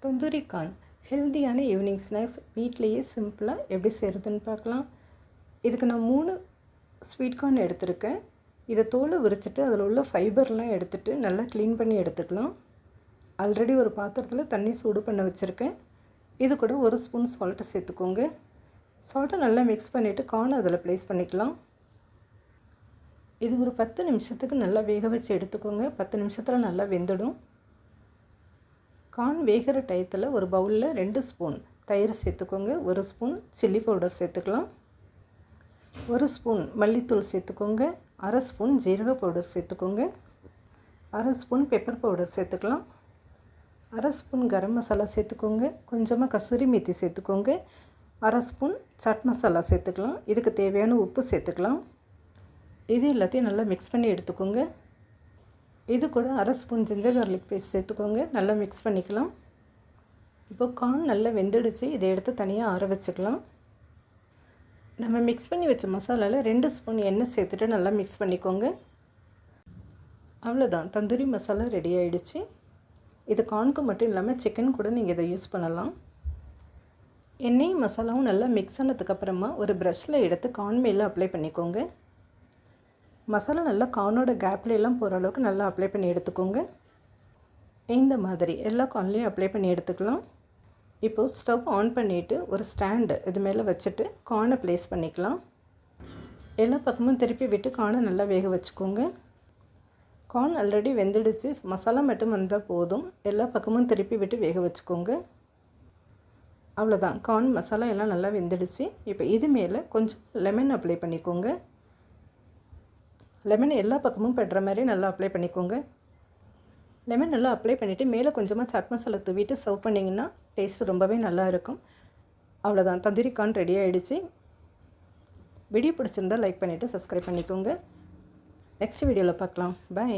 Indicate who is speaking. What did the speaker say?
Speaker 1: Tandoori corn ஹெல்த்தியான evening snacks வீட்டிலையே சிம்பிளாக எப்படி செய்கிறதுன்னு பார்க்கலாம். இதுக்கு நான் 3 ஸ்வீட் கார்ன் எடுத்திருக்கேன். இதை தோலை உரிச்சிட்டு அதில் உள்ள ஃபைபர்லாம் எடுத்துகிட்டு நல்லா க்ளீன் பண்ணி எடுத்துக்கலாம். ஆல்ரெடி ஒரு பாத்திரத்தில் தண்ணி சூடு பண்ண வச்சுருக்கேன். இது கூட 1 ஸ்பூன் சால்ட்டு சேர்த்துக்கோங்க. சால்ட்டை நல்லா மிக்ஸ் பண்ணிவிட்டு கார்ன் அதில் ப்ளேஸ் பண்ணிக்கலாம். இது ஒரு 10 நிமிஷத்துக்கு நல்லா வேக வச்சு எடுத்துக்கோங்க. 10 நிமிஷத்தில் நல்லா வெந்துடும். கார்ன் வேகிற டயத்தில் ஒரு பவுலில் 2 ஸ்பூன் தயிர் சேர்த்துக்கோங்க. 1 ஸ்பூன் சில்லி பவுடர் சேர்த்துக்கலாம். 1 ஸ்பூன் மல்லித்தூள் சேர்த்துக்கோங்க. அரை ஸ்பூன் ஜீரக பவுடர் சேர்த்துக்கோங்க. அரை ஸ்பூன் பெப்பர் பவுடர் சேர்த்துக்கலாம். அரை ஸ்பூன் கரம் மசாலா சேர்த்துக்கோங்க. கொஞ்சமாக கசூரி மேத்தி சேர்த்துக்கோங்க. அரை ஸ்பூன் சாட் மசாலா சேர்த்துக்கலாம். இதுக்கு தேவையான உப்பு சேர்த்துக்கலாம். இது எல்லாத்தையும் நல்லா மிக்ஸ் பண்ணி எடுத்துக்கோங்க. இது கூட அரை ஸ்பூன் ஜிஞ்சர் கார்லிக் பேஸ்ட் சேர்த்துக்கோங்க. நல்லா மிக்ஸ் பண்ணிக்கலாம். இப்போ கார்ன் நல்லா வெந்துடுச்சு. இதை எடுத்து தனியாக ஆற வச்சுக்கலாம். நம்ம மிக்ஸ் பண்ணி வச்ச மசாலாவில் 2 ஸ்பூன் எண்ணெய் சேர்த்துட்டு நல்லா மிக்ஸ் பண்ணிக்கோங்க. அவ்வளோதான், தந்தூரி மசாலா ரெடி ஆகிடுச்சு. இது கார்னுக்கு மட்டும் இல்லாமல் சிக்கன் கூட நீங்கள் இதை யூஸ் பண்ணலாம். எண்ணெயும் மசாலாவும் நல்லா மிக்ஸ் ஆனதுக்கப்புறமா ஒரு ப்ரஷ்ஷில் எடுத்து கார்ன் மேலே அப்ளை பண்ணிக்கோங்க. மசாலா நல்லா கார்னோட கேப்லாம் போகிற அளவுக்கு நல்லா அப்ளை பண்ணி எடுத்துக்கோங்க. இந்த மாதிரி எல்லா கார்ன்லேயும் அப்ளை பண்ணி எடுத்துக்கலாம். இப்போது ஸ்டவ் ஆன் பண்ணிவிட்டு ஒரு ஸ்டாண்டு இது மேலே வச்சுட்டு கார்னை ப்ளேஸ் பண்ணிக்கலாம். எல்லா பக்கமும் திருப்பி விட்டு கார்னை நல்லா வேக வச்சுக்கோங்க. கார்ன் ஆல்ரெடி வெந்துடுச்சு. மசாலா மட்டும் வந்தால் போதும். எல்லா பக்கமும் திருப்பி விட்டு வேக வச்சுக்கோங்க. அவ்வளோதான், கார்ன் மசாலா எல்லாம் நல்லா வெந்துடுச்சு. இப்போ இது மேலே கொஞ்சம் லெமன் அப்ளை பண்ணிக்கோங்க. லெமன் எல்லா பக்கமும் படுற மாதிரி நல்லா அப்ளை பண்ணிக்கோங்க. லெமன் நல்லா அப்ளை பண்ணிவிட்டு மேலே கொஞ்சமாக சாட் மசாலா தூவிட்டு சர்வ் பண்ணிங்கன்னா டேஸ்ட்டு ரொம்பவே நல்லா இருக்கும். அவ்வளோதான், தந்தூரி கார்ன் ரெடி ஆகிடுச்சு. வீடியோ பிடிச்சிருந்தால் லைக் பண்ணிவிட்டு சப்ஸ்கிரைப் பண்ணிக்கோங்க. நெக்ஸ்ட் வீடியோவில் பார்க்கலாம். பை.